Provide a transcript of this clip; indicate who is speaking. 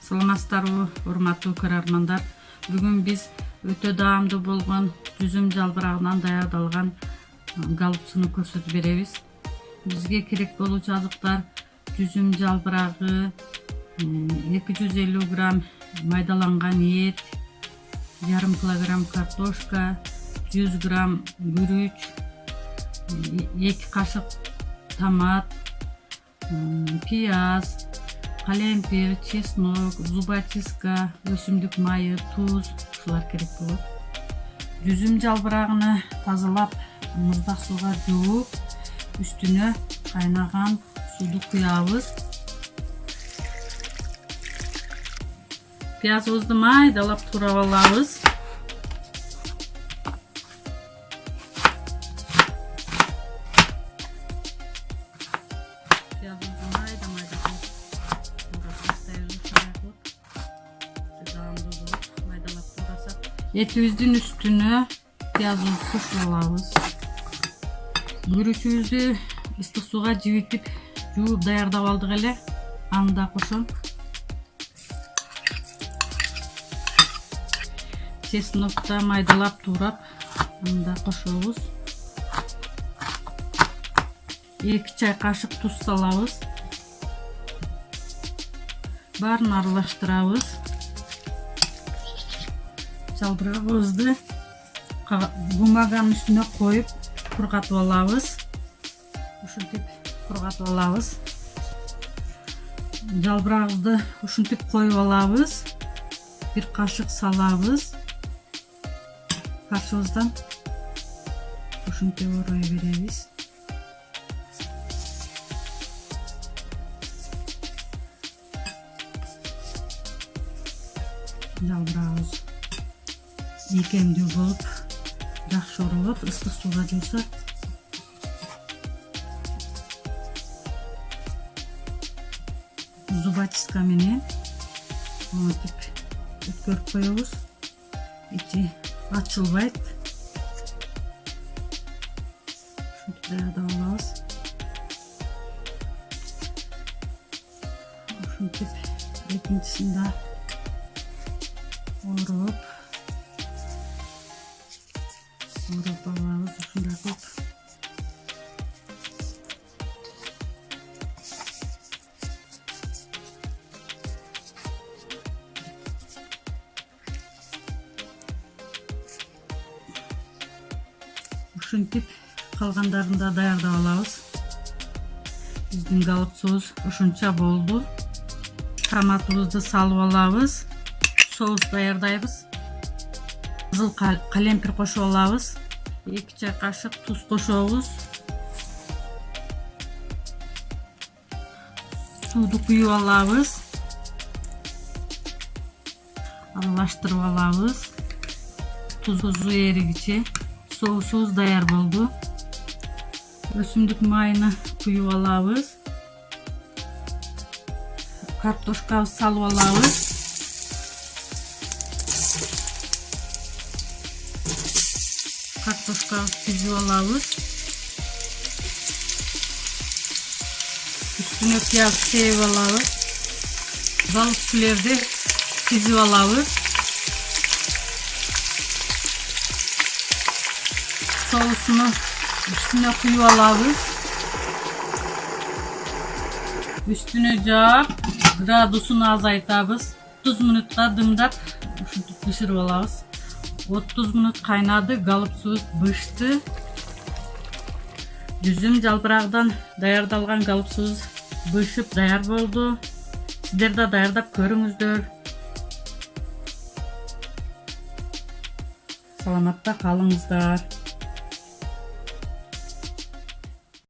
Speaker 1: Саламатсыздарбы, урматтуу көрөрмандар. Бүгүн биз өтө даамдуу болгон жүзүм жалбырагынан даярдалган галупсуну көрсөтүп беребиз. Бизге керек болуучу азыктар: жүзүм жалбырагы, 250 грамм майдаланган эт, жарым килограмм картошка, 100 грамм күрүч, 2 кашык томат, пияз, калемпир, чеснок, зубочистка, өсүмдүк майы, туз ушулар керек болот. Жүзүм жалбырагын тазалап, муздак сууга жууп, үстүнө кайнаган сууду куябыз. Пиязыбызды майдалап туурап алабыз. Этибиздин үстүнө пиязыбызды кошуп алабыз. Күрүчүбүздү ыстык сууга жибитип, жууп даярдап алдык эле. Аны да кошом. Чеснокты майдалап туурап, аны да кошобуз. 2 чай кашык туз салабыз. Баарын аралаштырабыз. Жалбырагыбызды бумаганын үстүнө коюп кургатып алабыз. Ушинтип кургатып алабыз. Жалбырагыбызды ушинтип коюп алабыз. 1 кашык салабыз. Каршыбыздан ушинтип орой беребиз. Жалбырагыбыз ийкемдүү болуп, жакшы оролот, ыстык сууга жууса. Зубочистка менен монтип өткөрүп коебуз. Ичи ачылбайт. Ушинтип даярдап алабыз. Ушинтип экинчисин да ороп алабыз. Ушундай кылып. Ушинтип калгандарын да даярдап алабыз. Биздин галупсубуз ушунча болду. Томатыбызды салып алабыз. Соус даярдайбыз. Кызыл калемпир кошуп алабыз. 2 чай кашык туз кошобуз. Сууду куюп алабыз. Аралаштырып алабыз. Тузу эригиче соусубуз даяр болду. Өсүмдүк майыны куюп алабыз. Картошкабызды салып алабыз. Картошкабызды түзүп алабыз. Үстүнө пияз себип алабыз. Галупсулерди түзүп алабыз. Соусуну үстүнө куюп алабыз. Үстүнө жаап, градусун азайтабыз. 30 мүнөткө дымдап, ушинтип бышырып алабыз. 30 мүнөт кайнады, галупсубуз бышты. Жүзүм жалбырагынан даярдалган галупсубуз бышып даяр болду. Сиздер да даярдап көрүңүздөр. Саламатта калыңыздар.